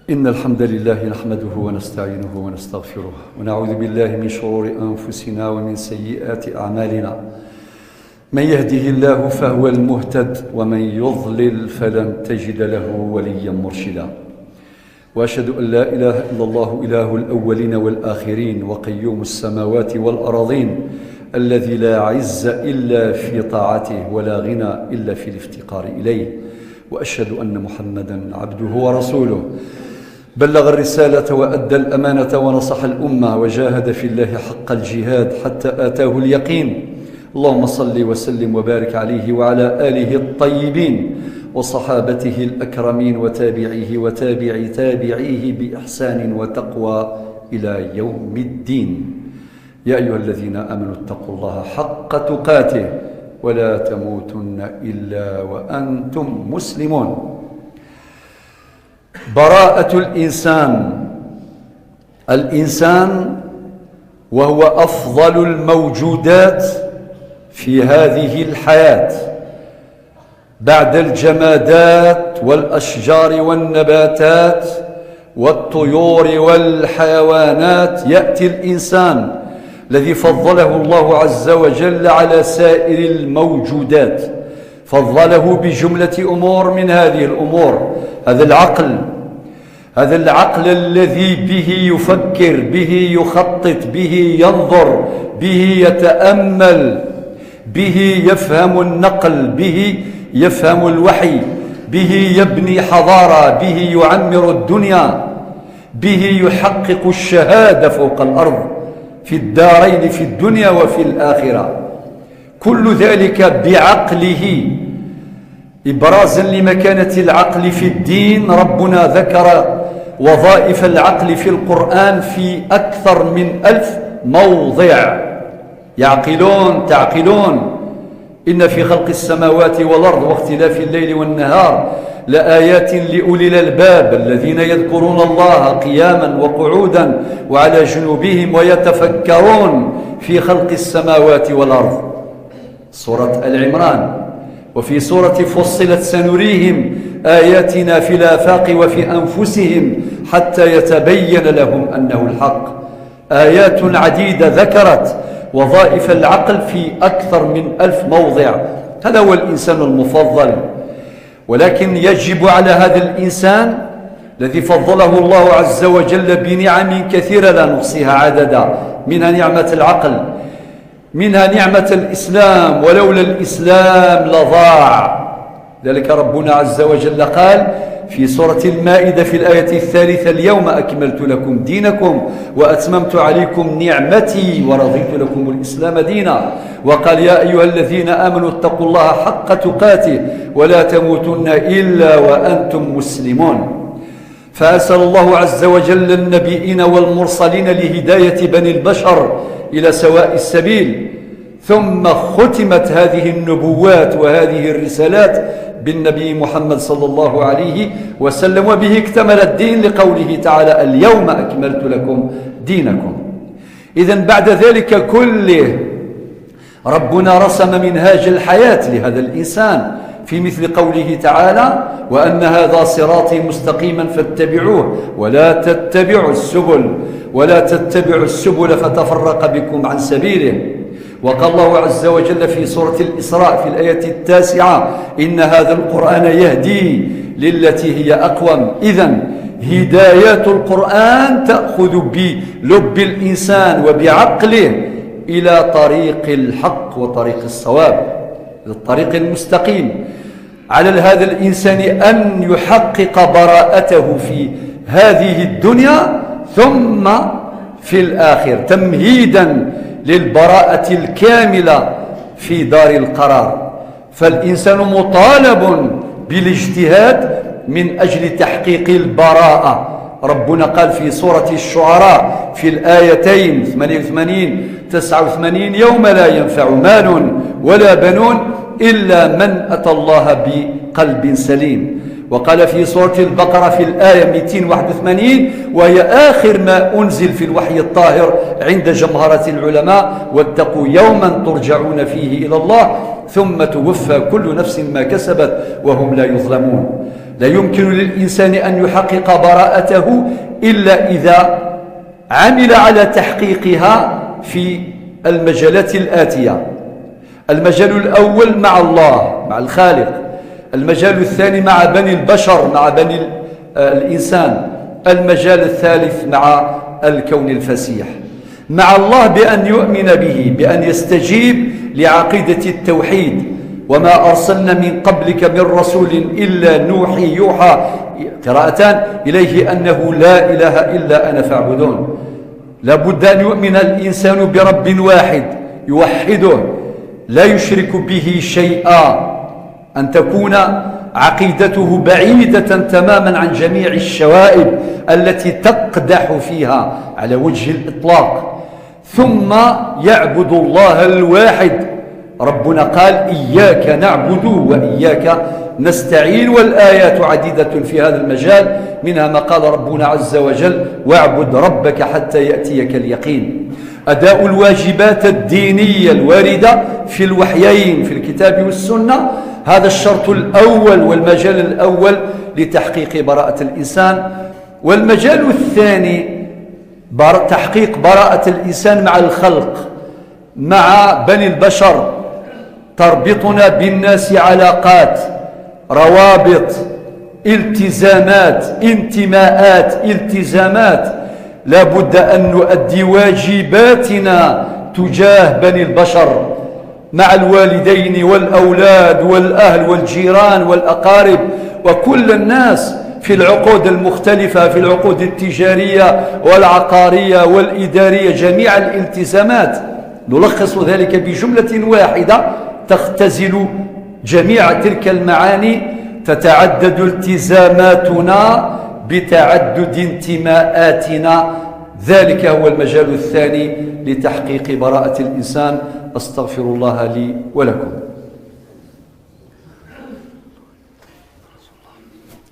إن الحمد لله نحمده ونستعينه ونستغفره ونعوذ بالله من شرور أنفسنا ومن سيئات أعمالنا. من يهده الله فهو المهتد ومن يضلل فلن تجد له وليا مرشدا. وأشهد أن لا إله إلا الله إله الأولين والآخرين وقيوم السماوات والأراضين الذي لا عز إلا في طاعته ولا غنى إلا في الافتقار إليه. وأشهد أن محمدا عبده ورسوله بلغ الرسالة وأدى الأمانة ونصح الأمة وجاهد في الله حق الجهاد حتى آتاه اليقين. اللهم صل وسلم وبارك عليه وعلى آله الطيبين وصحابته الأكرمين وتابعيه وتابعي تابعيه بإحسان وتقوى إلى يوم الدين. يا أيها الذين آمنوا اتقوا الله حق تقاته ولا تموتن إلا وأنتم مسلمون. براءة الإنسان وهو أفضل الموجودات في هذه الحياة بعد الجمادات والأشجار والنباتات والطيور والحيوانات. يأتي الإنسان الذي فضله الله عز وجل على سائر الموجودات، فضله بجملة أمور. من هذه الأمور هذا العقل الذي به يفكر، به يخطط، به ينظر، به يتأمل، به يفهم النقل، به يفهم الوحي، به يبني حضارة، به يعمر الدنيا، به يحقق الشهادة فوق الأرض في الدارين، في الدنيا وفي الآخرة. كل ذلك بعقله. إبرازا لمكانة العقل في الدين، ربنا ذكر وظائف العقل في القرآن في أكثر من 1000 موضع. يعقلون تعقلون إن في خلق السماوات والأرض واختلاف الليل والنهار لآيات لأولي الألباب الذين يذكرون الله قياما وقعودا وعلى جنوبهم ويتفكرون في خلق السماوات والأرض. سورة العمران. وفي سورة فصلت سنريهم آياتنا في الآفاق وفي أنفسهم حتى يتبين لهم أنه الحق. آيات عديدة ذكرت وظائف العقل في أكثر من 1000 موضع. هذا هو الإنسان المفضل. ولكن يجب على هذا الإنسان الذي فضله الله عز وجل بنعم كثيرة لا نحصيها عددا، منها نعمة العقل، منها نعمة الإسلام، ولولا الإسلام لضاع. ذلك ربنا عز وجل قال في سورة المائدة في الآية 3: اليوم أكملت لكم دينكم وأتممت عليكم نعمتي ورضيت لكم الإسلام دينا. وقال يا أيها الذين آمنوا اتقوا الله حق تقاته ولا تموتن إلا وأنتم مسلمون. فأرسل الله عز وجل النبيين والمرسلين لهداية بني البشر إلى سواء السبيل، ثم ختمت هذه النبوات وهذه الرسالات بالنبي محمد صلى الله عليه وسلم، وبه اكتمل الدين لقوله تعالى اليوم أكملت لكم دينكم. إذن بعد ذلك كله ربنا رسم منهاج الحياة لهذا الإنسان في مثل قوله تعالى وأن هذا صراطي مستقيما فاتبعوه ولا تتبعوا السبل فتفرق بكم عن سبيله. وقال الله عز وجل في سورة الإسراء في الآية 9: إن هذا القرآن يهدي للتي هي أقوم. إذن هدايات القرآن تأخذ بلب الإنسان وبعقله إلى طريق الحق وطريق الصواب، الطريق المستقيم. على هذا الإنسان أن يحقق براءته في هذه الدنيا ثم في الآخر، تمهيدا للبراءة الكاملة في دار القرار. فالإنسان مطالب بالاجتهاد من أجل تحقيق البراءة. ربنا قال في سورة الشعراء في الآيتين 88 89: يوم لا ينفع مال ولا بنون إلا من أتى الله بقلب سليم. وقال في سورة البقرة في الآية 281: وهي آخر ما أنزل في الوحي الطاهر عند جمهرة العلماء: واتقوا يوما ترجعون فيه إلى الله ثم توفى كل نفس ما كسبت وهم لا يظلمون. لا يمكن للإنسان أن يحقق براءته إلا إذا عمل على تحقيقها في المجالات الآتية. المجال الأول مع الله، مع الخالق. المجال الثاني مع بني البشر، مع بني الإنسان. المجال الثالث مع الكون الفسيح. مع الله بأن يؤمن به، بأن يستجيب لعقيدة التوحيد. وما أرسلنا من قبلك من رسول إلا نوحي يوحى قراءتان إليه أنه لا إله إلا أنا فاعبدون. لابد أن يؤمن الإنسان برب واحد يوحده لا يشرك به شيئا، أن تكون عقيدته بعيدة تماما عن جميع الشوائب التي تقدح فيها على وجه الإطلاق. ثم يعبد الله الواحد. ربنا قال إياك نعبد وإياك نستعين، والآيات عديدة في هذا المجال، منها ما قال ربنا عز وجل واعبد ربك حتى يأتيك اليقين. أداء الواجبات الدينية الواردة في الوحيين في الكتاب والسنة هذا الشرط الأول والمجال الأول لتحقيق براءة الإنسان. والمجال الثاني تحقيق براءة الإنسان مع الخلق، مع بني البشر. تربطنا بالناس علاقات، روابط، التزامات، انتماءات، التزامات. لا بد أن نؤدي واجباتنا تجاه بني البشر مع الوالدين والأولاد والأهل والجيران والأقارب وكل الناس في العقود المختلفة، في العقود التجارية والعقارية والإدارية، جميع الالتزامات. نلخص ذلك بجملة واحدة تختزل جميع تلك المعاني: تتعدد التزاماتنا بتعدد انتماءاتنا. ذلك هو المجال الثاني لتحقيق براءة الإنسان. أستغفر الله لي ولكم.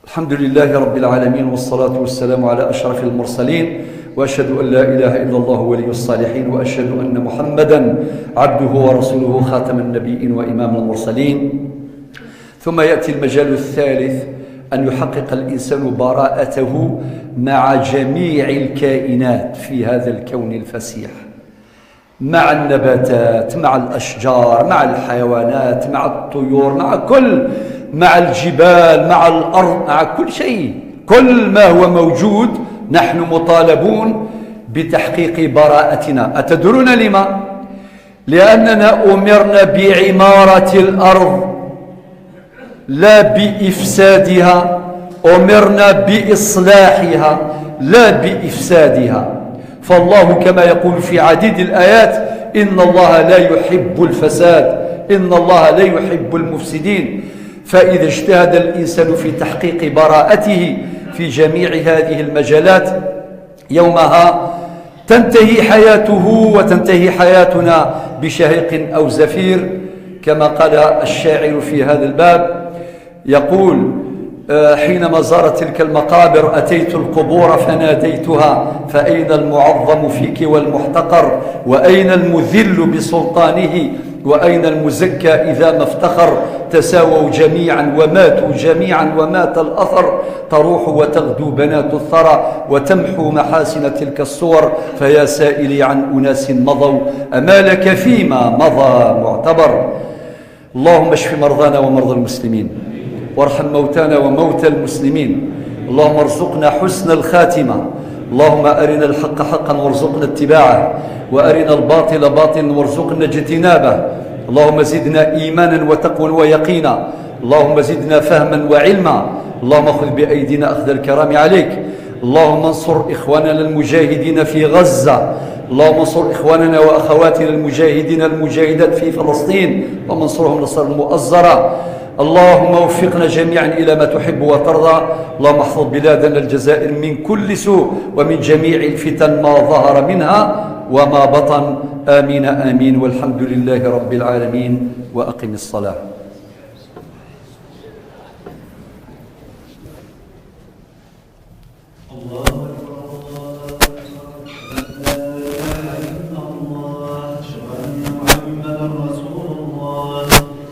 الحمد لله رب العالمين، والصلاة والسلام على أشرف المرسلين، وأشهد أن لا إله إلا الله ولي الصالحين، وأشهد أن محمدا عبده ورسوله خاتم النبيين وإمام المرسلين. ثم يأتي المجال الثالث أن يحقق الإنسان براءته مع جميع الكائنات في هذا الكون الفسيح، مع النباتات، مع الأشجار، مع الحيوانات، مع الطيور، مع الجبال، مع الأرض، مع كل شيء. كل ما هو موجود نحن مطالبون بتحقيق براءتنا. أتدرون لما؟ لأننا أمرنا بعمارة الأرض لا بإفسادها، أمرنا بإصلاحها لا بإفسادها. فالله كما يقول في عديد الآيات: إن الله لا يحب الفساد، إن الله لا يحب المفسدين. فإذا اجتهد الإنسان في تحقيق براءته في جميع هذه المجالات، يومها تنتهي حياته وتنتهي حياتنا بشهيق أو زفير. كما قال الشاعر في هذا الباب، يقول: حينما زارت تلك المقابر أتيت القبور فناديتها، فأين المعظم فيك والمحتقر، وأين المذل بسلطانه، وأين المزكى إذا ما افتخر. تساووا جميعا وماتوا جميعا ومات الأثر، تروح وتغدو بنات الثرى وتمحو محاسن تلك الصور. فيا سائلي عن أناس مضوا، أما لك فيما مضى معتبر. اللهم اشف مرضانا ومرضى المسلمين، وارحم موتانا وموتى المسلمين. اللهم ارزقنا حسن الخاتمة. اللهم أرنا الحق حقا وارزقنا اتباعه، وأرنا الباطل باطلا وارزقنا اجتنابه. اللهم زدنا إيمانا وتقوى ويقينا. اللهم زدنا فهما وعلما. اللهم خذ بأيدينا أخذ الكرام عليك. اللهم انصر إخواننا المجاهدين في غزة. اللهم انصر إخواننا وأخواتنا المجاهدين المجاهدات في فلسطين، اللهم انصرهم نصرا مؤزرا. اللهم وفقنا جميعا إلى ما تحب وترضى. اللهم احفظ بلادنا الجزائر من كل سوء ومن جميع الفتن ما ظهر منها وما بطن. آمين آمين، والحمد لله رب العالمين. وأقم الصلاة.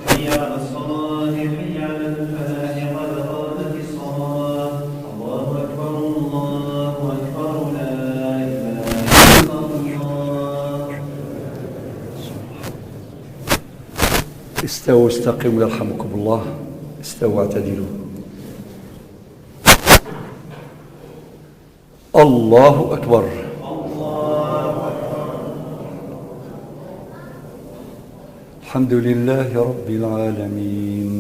حي على الصلاة، حي على الفلاح، قد قامت الصلاة. استووا استقيموا يرحمكم الله. استووا اعتدلوا. الله أكبر. الحمد لله رب العالمين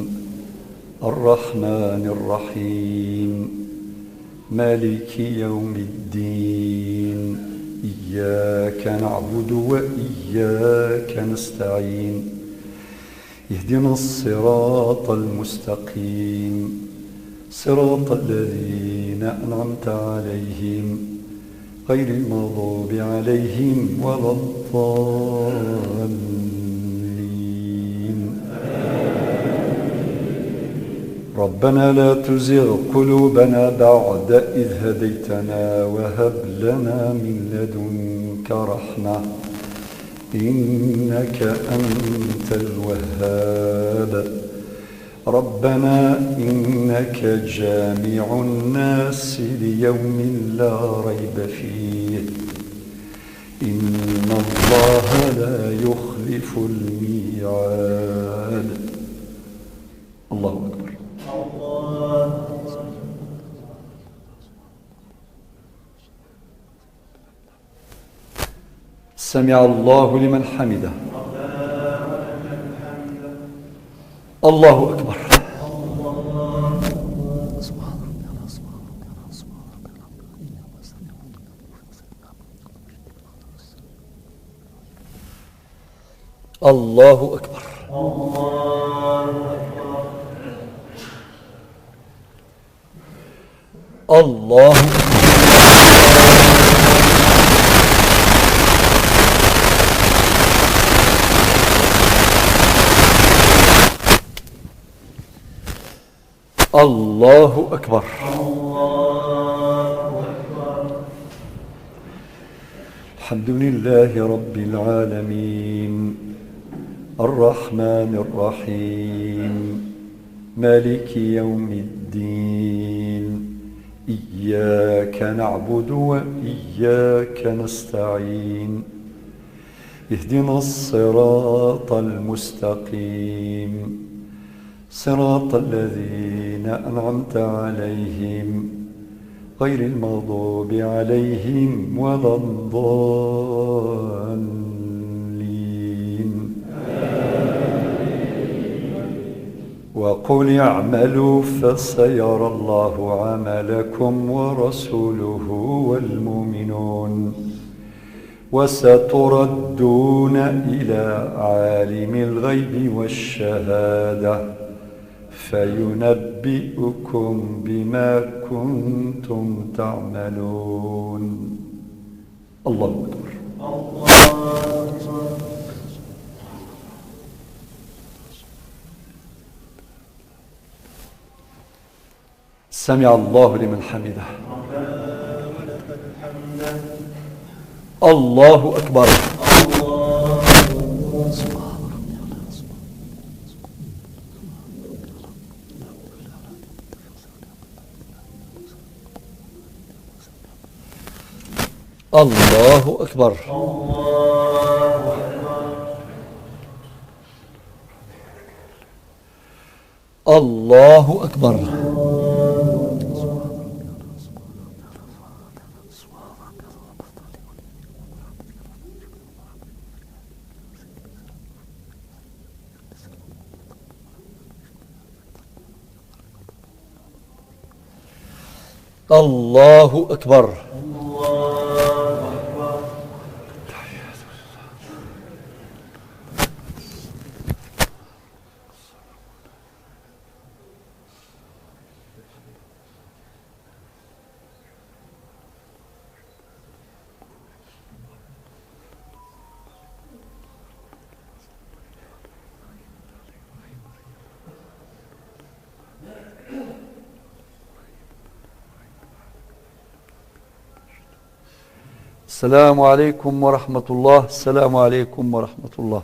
الرحمن الرحيم مالك يوم الدين إياك نعبد وإياك نستعين اهدنا الصراط المستقيم صراط الذين أنعمت عليهم غير المغضوب عليهم ولا الضالين. ربنا لا تزغ قلوبنا بعد إذ هديتنا وهب لنا من لدنك رحمة إنك أنت الوهاب. ربنا إنك جامع الناس ليوم لا ريب فيه إن الله لا يخلف الميعاد. الله أكبر. سمع الله لمن حمده. الله أكبر. الله أكبر. الله الله أكبر. الحمد لله رب العالمين الرحمن الرحيم مالك يوم الدين إياك نعبد وإياك نستعين اهدنا الصراط المستقيم صراط الذين أنعمت عليهم غير المغضوب عليهم ولا الضالين. وقل اعملوا فسيرى الله عملكم ورسوله والمؤمنون وستردون إلى عالم الغيب والشهادة فينبئكم بما كنتم تعملون. الله أكبر. سمع الله لمن حمده. الله أكبر. الله أكبر. الله أكبر. الله أكبر. السلام عليكم ورحمة الله. السلام عليكم ورحمة الله.